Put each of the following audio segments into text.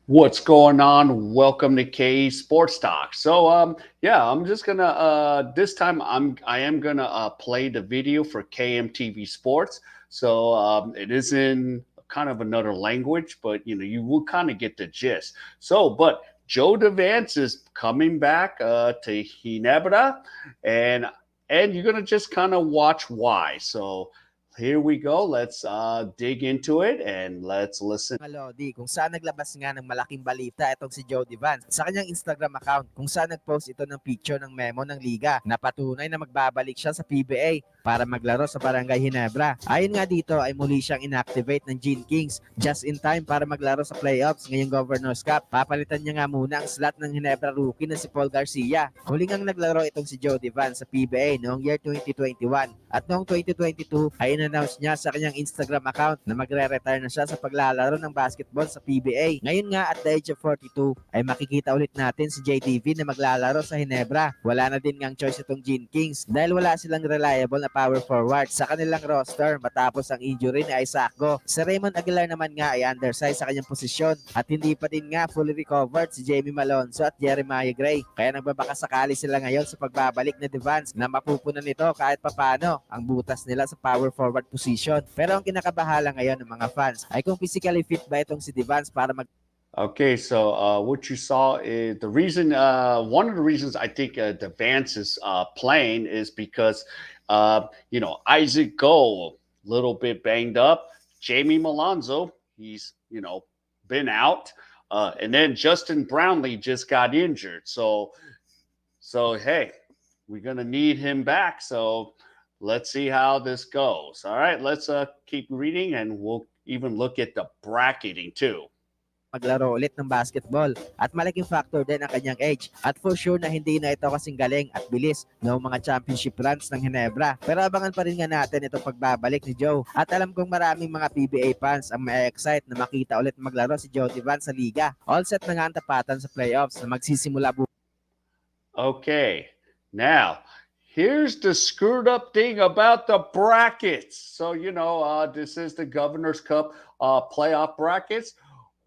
What's going on? Welcome to K Sports Talk. Yeah, I'm just gonna this time I am gonna play the video for KMTV Sports. It is in kind of another language, but you will kind of get the gist. But Joe Devance is coming back to Ginebra, and you're gonna just kind of watch why. So here we go. Let's dig into it and let's listen. Mga Lodi, kung saan naglabas nga ng malaking balita itong si Jody Vance sa kanyang Instagram account kung saan nagpost ito ng picture ng memo ng liga na patunay na magbabalik siya sa PBA para maglaro sa Barangay Ginebra. Ayon nga dito ay muli siyang inactivate ng Gene Kings just in time para maglaro sa playoffs ngayong Governors Cup. Papalitan niya nga muna ang slot ng Ginebra rookie na si Paul Garcia. Huling ang naglaro itong si Jody Vance sa PBA noong year 2021 at noong 2022 ay in-announce niya sa kanyang Instagram account na magre-retire na siya sa paglalaro ng basketball sa PBA. Ngayon nga at the age of 42 ay makikita ulit natin si JDV na maglalaro sa Ginebra. Wala na din ngang choice itong Gene Kings dahil wala silang reliable na power forward sa kanilang roster matapos ang injury ni Isaac Go. Si Raymond Aguilar naman nga ay undersized sa kanyang posisyon at hindi pa din nga fully recovered si Jamie Malonzo at Jeremiah Gray. Kaya nagbabakasakali sila ngayon sa pagbabalik ni Devance na mapupunan nito kahit papano ang butas nila sa power forward position. Pero ang kinakabahala ngayon ng mga fans ay kung physically fit ba itong si Devance para Okay, what you saw is the reason. One of the reasons I think the Vance is playing is because Isaac Go a little bit banged up. Jamie Malonzo, he's been out, and then Justin Brownlee just got injured. So hey, we're gonna need him back. So let's see how this goes. All right, let's keep reading, and we'll even look at the bracketing too. maglaro ulit ng basketball at malaking factor din ang kanyang age at for sure na hindi na ito kasing galing at bilis ng mga championship runs ng Ginebra. Pero abangan pa rin nga natin itong pagbabalik ni Joe at alam kong maraming mga PBA fans ang ma-excite na makita ulit maglaro si Joe Devance sa liga. All set na nga ang tapatan sa playoffs na magsisimula bukas. Okay, now here's the screwed up thing about the brackets. This is the Governor's Cup playoff brackets.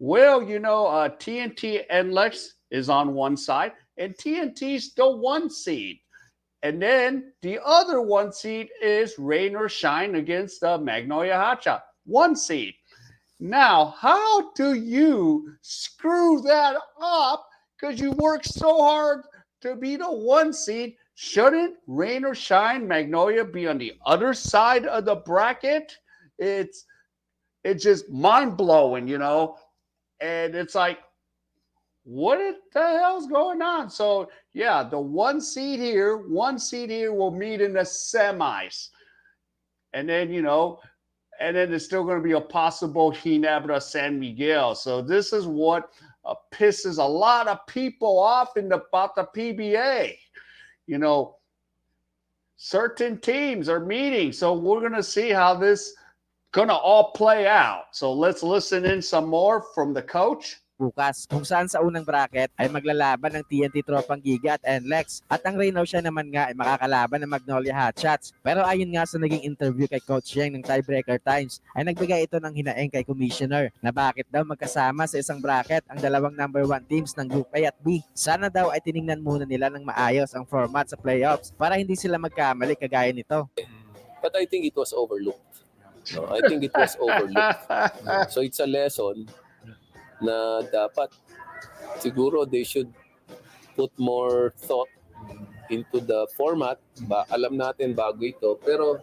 Well, TNT and Lex is on one side, and TNT's the one seed. And then the other one seed is Rain or Shine against Magnolia Hotshot, one seed. Now, how do you screw that up? Because you worked so hard to be the one seed. Shouldn't Rain or Shine Magnolia be on the other side of the bracket? It's just mind blowing. And it's like, what the hell's going on? So yeah, the one seed here will meet in the semis, and then there's still going to be a possible Ginebra San Miguel. So this is what pisses a lot of people off about the PBA. You know, certain teams are meeting, so we're going to see how this gonna all play out. So let's listen in some more from the coach. Bukas kung saan sa unang bracket ay maglalaban ng TNT Tropang Giga at NLEX at ang Reynow siya naman nga ay makakalaban ng Magnolia Hotshots. Pero ayon nga sa naging interview kay Coach Yang ng Tiebreaker Times ay nagbigay ito ng hinaing kay Commissioner na bakit daw magkasama sa isang bracket ang dalawang number 1 teams ng Group A at B. Sana daw ay tiningnan muna nila ng maayos ang format sa playoffs para hindi sila magkamali kagaya nito. But I think it was overlooked. No, I think it was overlooked. So it's a lesson na dapat siguro they should put more thought into the format. Alam natin bago ito, pero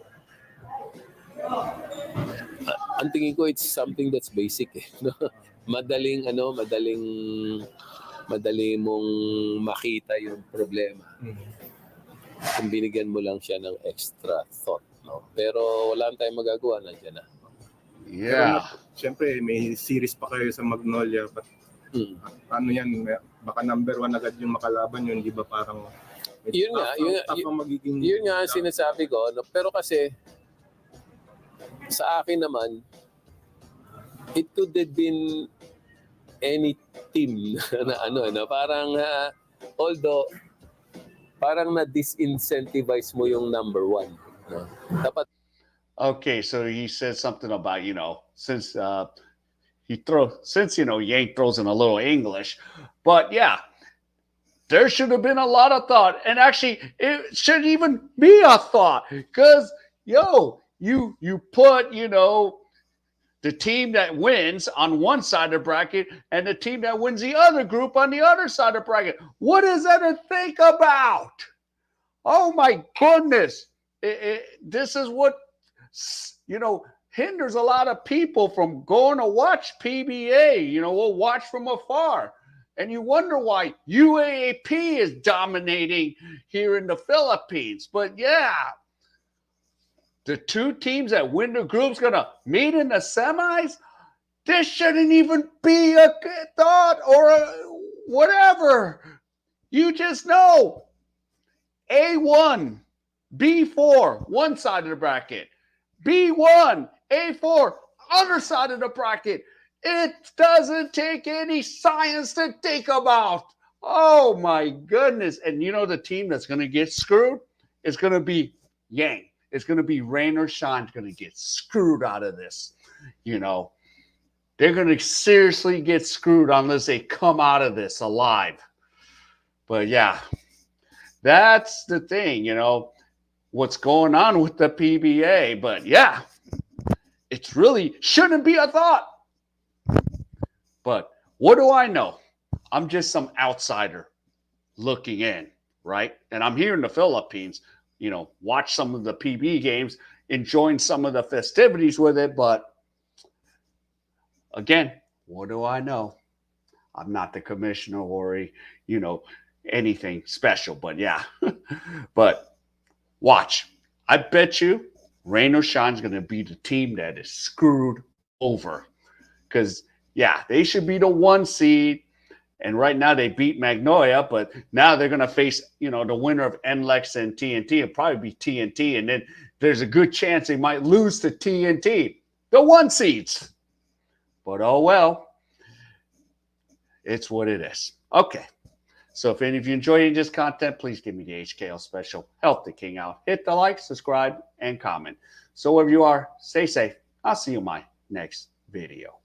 ang tingin ko it's something that's basic. Madaling mong makita yung problema. Kung binigyan mo lang siya ng extra thought. No? Pero wala tayong magagawa, nandiyan na. Yeah. Siyempre, may series pa kayo sa Magnolia. But, ano yan, baka number 1 agad yung makalaban yun, di ba parang... Yun nga ang sinasabi ko. No? Pero kasi, sa akin naman, it could have been any team na parang, although, parang na-disincentivize mo yung number 1. No? Dapat Okay, so he said something about, since since Yank throws in a little English. But yeah, there should have been a lot of thought. And actually, it shouldn't even be a thought. Because, you put, the team that wins on one side of the bracket and the team that wins the other group on the other side of the bracket. What is that to think about? Oh, my goodness. This is what, hinders a lot of people from going to watch PBA. We'll watch from afar. And you wonder why UAAP is dominating here in the Philippines. But yeah, the two teams that win the group's going to meet in the semis? This shouldn't even be a thought or whatever. You just know. A1, B4, one side of the bracket. B1, A4, other side of the bracket. It doesn't take any science to think about. Oh, my goodness. And the team that's going to get screwed is going to be Yang. It's going to be Rain or Shine going to get screwed out of this. They're going to seriously get screwed unless they come out of this alive. But yeah, that's the thing, what's going on with the PBA. But yeah, it really shouldn't be a thought. But what do I know? I'm just some outsider looking in, right? And I'm here in the Philippines, watch some of the PB games, enjoying some of the festivities with it. But again, what do I know? I'm not the commissioner or, anything special. But yeah, but watch. I bet you Rain or Shine's going to be the team that is screwed over. Because, yeah, they should be the 1 seed. And right now they beat Magnolia, but now they're going to face, the winner of NLEX and TNT. It'll probably be TNT. And then there's a good chance they might lose to TNT, the 1 seeds. But oh well, it's what it is. Okay. So if any of you enjoy this content, please give me the HKL special. Help the king out. Hit the like, subscribe, and comment. So wherever you are, stay safe. I'll see you in my next video.